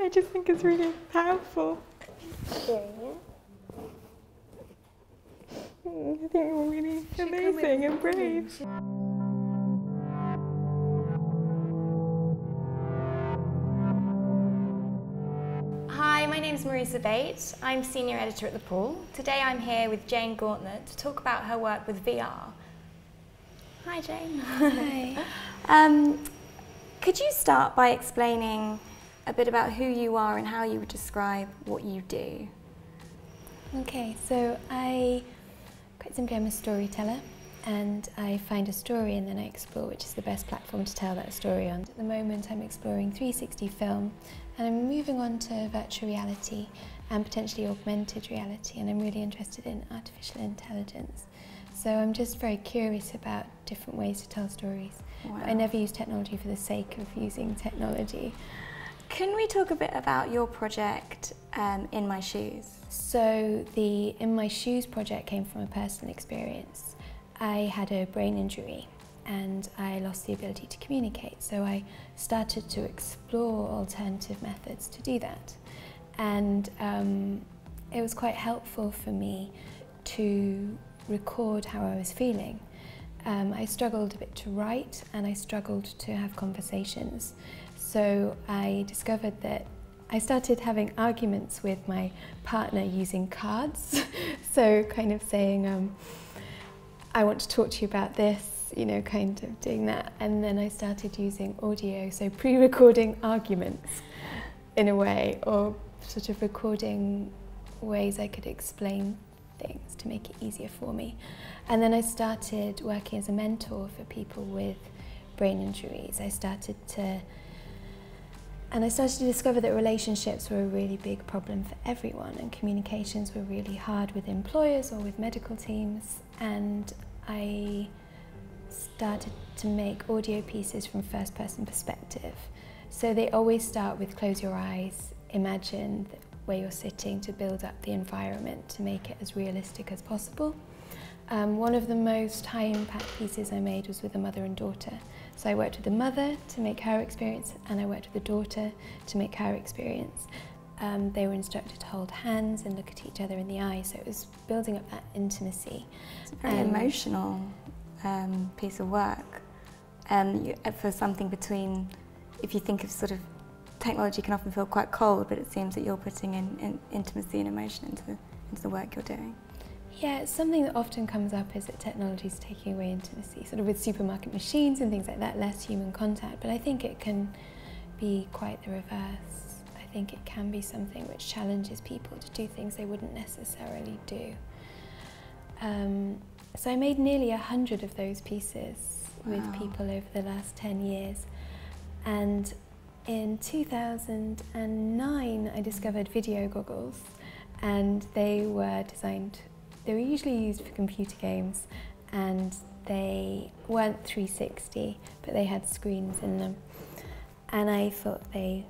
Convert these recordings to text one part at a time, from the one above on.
I just think it's really powerful. I think you're really amazing and brave. Hi, my name's Marisa Bate. I'm Senior Editor at The Pool. Today I'm here with Jane Gauntlett to talk about her work with VR. Hi Jane. Hi. Could you start by explaining a bit about who you are and how you would describe what you do? Okay, so quite simply I'm a storyteller, and I find a story and then I explore which is the best platform to tell that story on. At the moment I'm exploring 360 film, and I'm moving on to virtual reality and potentially augmented reality, and I'm really interested in artificial intelligence. So I'm just very curious about different ways to tell stories. Wow. But I never use technology for the sake of using technology. Can we talk a bit about your project, In My Shoes? So the In My Shoes project came from a personal experience. I had a brain injury and I lost the ability to communicate, so I started to explore alternative methods to do that. And it was quite helpful for me to record how I was feeling. I struggled a bit to write and I struggled to have conversations. So I discovered that I started having arguments with my partner using cards. So kind of saying, I want to talk to you about this, you know, kind of doing that. And then I started using audio, so pre-recording arguments in a way, or sort of recording ways I could explain things to make it easier for me. And then I started working as a mentor for people with brain injuries. I started to discover that relationships were a really big problem for everyone, and communications were really hard with employers or with medical teams. And I started to make audio pieces from first-person perspective. So they always start with close your eyes, imagine where you're sitting, to build up the environment to make it as realistic as possible. One of the most high-impact pieces I made was with a mother and daughter. So I worked with the mother to make her experience, and I worked with the daughter to make her experience. They were instructed to hold hands and look at each other in the eye, so it was building up that intimacy. It's a very emotional piece of work. For something between, if you think of sort of, technology can often feel quite cold, but it seems that you're putting in intimacy and emotion into the work you're doing. Yeah, it's something that often comes up, is that technology is taking away intimacy, sort of with supermarket machines and things like that, less human contact. But I think it can be quite the reverse. I think it can be something which challenges people to do things they wouldn't necessarily do. So I made nearly 100 of those pieces with people over the last 10 years. And in 2009, I discovered video goggles, and they were usually used for computer games, and they weren't 360, but they had screens in them. And I thought I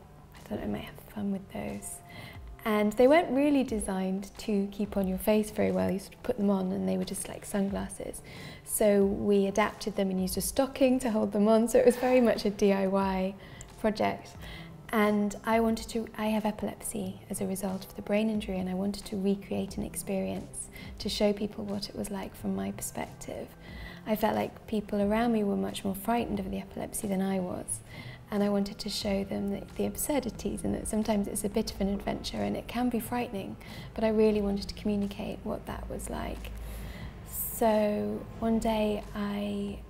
might have fun with those. And they weren't really designed to keep on your face very well. You sort of put them on and they were just like sunglasses. So we adapted them and used a stocking to hold them on. So it was very much a DIY project. And I have epilepsy as a result of the brain injury, and I wanted to recreate an experience to show people what it was like from my perspective. I felt like people around me were much more frightened of the epilepsy than I was, and I wanted to show them the absurdities, and that sometimes it's a bit of an adventure and it can be frightening, but I really wanted to communicate what that was like. So one day I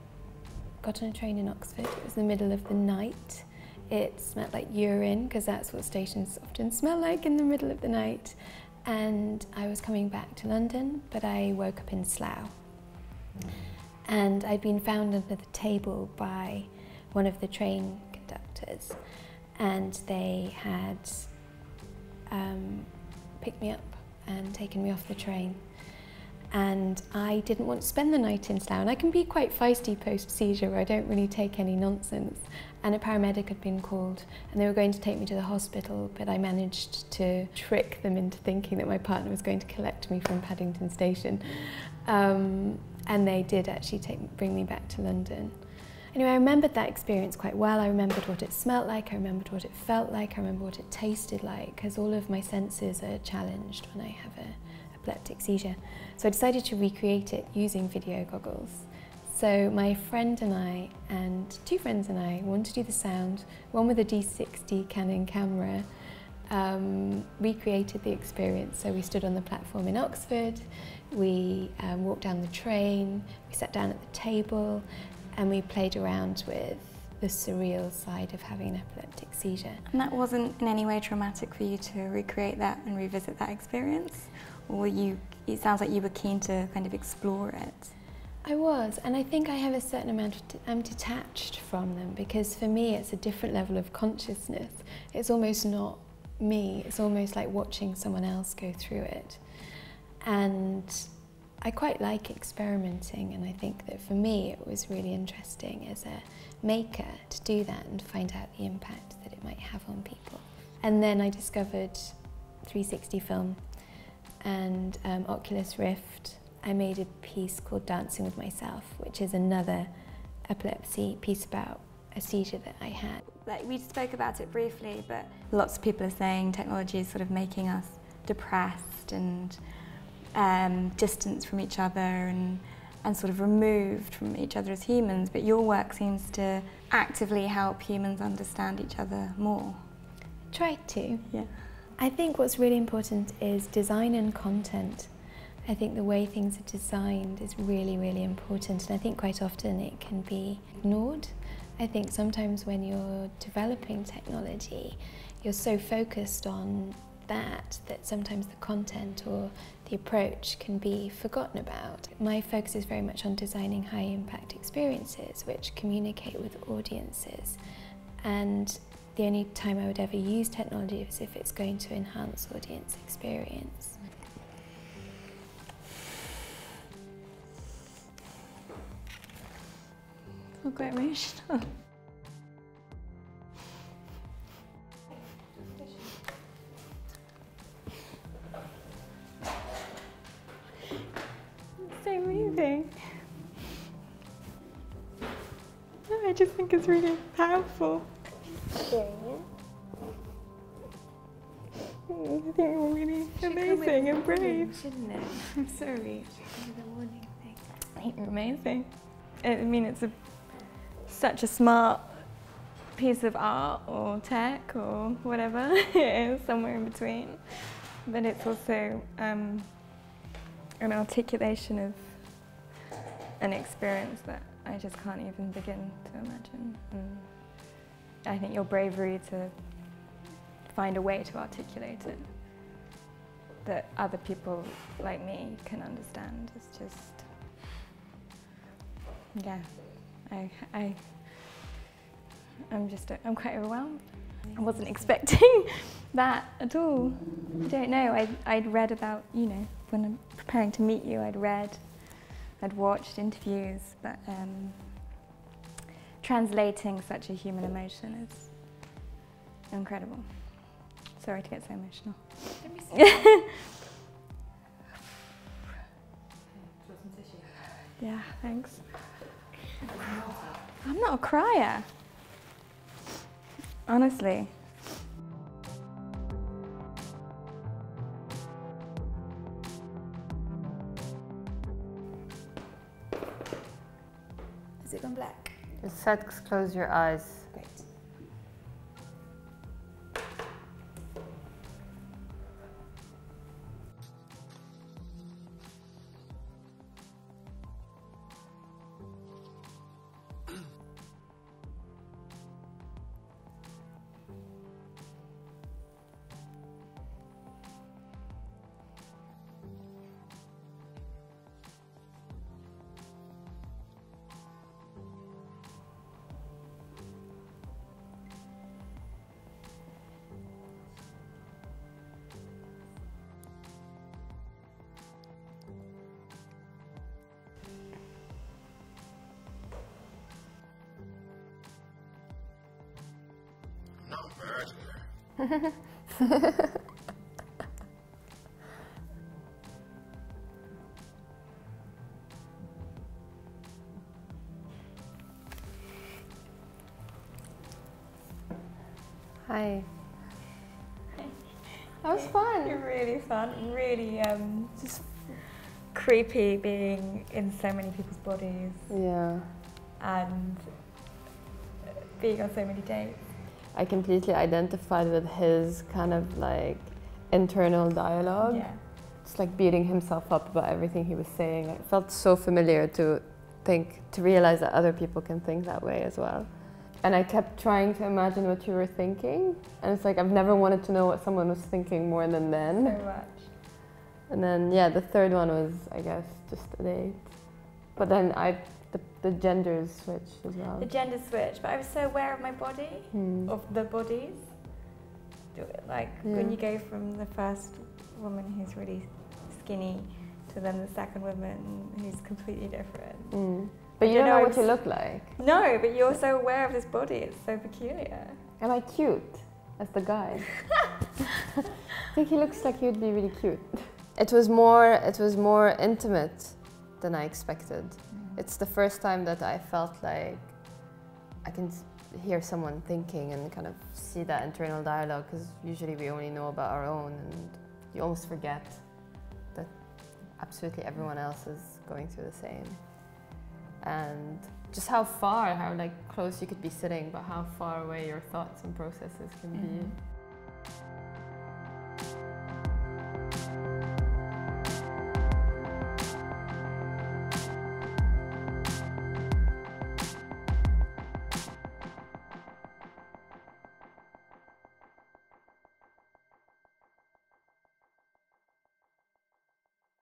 got on a train in Oxford. It was the middle of the night. It smelled like urine, because that's what stations often smell like in the middle of the night. And I was coming back to London, but I woke up in Slough. And I'd been found under the table by one of the train conductors, and they had picked me up and taken me off the train. And I didn't want to spend the night in Slough, and I can be quite feisty post-seizure, where I don't really take any nonsense. And a paramedic had been called, and they were going to take me to the hospital, but I managed to trick them into thinking that my partner was going to collect me from Paddington Station. And they did actually bring me back to London. Anyway, I remembered that experience quite well. I remembered what it smelt like, I remembered what it felt like, I remember what it tasted like, because all of my senses are challenged when I have an epileptic seizure. So I decided to recreate it using video goggles. So my friend and I, and two friends and I, wanted to do the sound, one with a D60 Canon camera, recreated the experience. So we stood on the platform in Oxford, we walked down the train, we sat down at the table, and we played around with the surreal side of having an epileptic seizure. And that wasn't in any way traumatic for you to recreate that and revisit that experience? Or were you, it sounds like you were keen to kind of explore it. I was, and I think I have a certain amount of, I'm detached from them, because for me it's a different level of consciousness. It's almost not me, it's almost like watching someone else go through it. And I quite like experimenting, and I think that for me it was really interesting as a maker to do that and find out the impact that it might have on people. And then I discovered 360 film and Oculus Rift. I made a piece called Dancing with Myself, which is another epilepsy piece about a seizure that I had. Like, we spoke about it briefly, but lots of people are saying technology is sort of making us depressed and distant from each other and sort of removed from each other as humans, but your work seems to actively help humans understand each other more. Try to. Yeah. I think what's really important is design and content. I think the way things are designed is really, really important, and I think quite often it can be ignored. I think sometimes when you're developing technology, you're so focused on that sometimes the content or the approach can be forgotten about. My focus is very much on designing high impact experiences which communicate with audiences, and the only time I would ever use technology is if it's going to enhance audience experience. I'm quite emotional. So moving. I just think it's really powerful. I think we're really amazing and brave. Shouldn't it? I'm sorry. The warning thing. I think you're amazing. I mean, it's such a smart piece of art or tech or whatever it is, somewhere in between. But it's also an articulation of an experience that I just can't even begin to imagine. And I think your bravery to find a way to articulate it that other people like me can understand is just, yeah, I'm quite overwhelmed. I wasn't expecting that at all. I don't know, I'd read about, you know, when I'm preparing to meet you, I'd watched interviews, but translating such a human emotion is incredible. Sorry to get so emotional. Yeah, thanks. I'm not a crier. Honestly. Has it gone black? Just close your eyes. Great. Hi. That was fun. Really fun, really just creepy being in so many people's bodies. Yeah. And being on so many dates. I completely identified with his kind of like internal dialogue. Yeah. Just like beating himself up about everything he was saying. It felt so familiar to realize that other people can think that way as well. And I kept trying to imagine what you were thinking. And it's like, I've never wanted to know what someone was thinking more than then. So much. And then, yeah, the third one was, I guess, just a date. But then the genders switched as well. The gender switch, but I was so aware of my body, of the bodies. Like when you go from the first woman who's really skinny to then the second woman who's completely different. But you don't know what you look like. No, but you're so aware of this body, it's so peculiar. Am I cute as the guy? I think he looks like he would be really cute. It was more intimate than I expected. It's the first time that I felt like I can hear someone thinking and kind of see that internal dialogue, because usually we only know about our own and you almost forget that absolutely everyone else is going through the same. And just how like close you could be sitting, but how far away your thoughts and processes can be.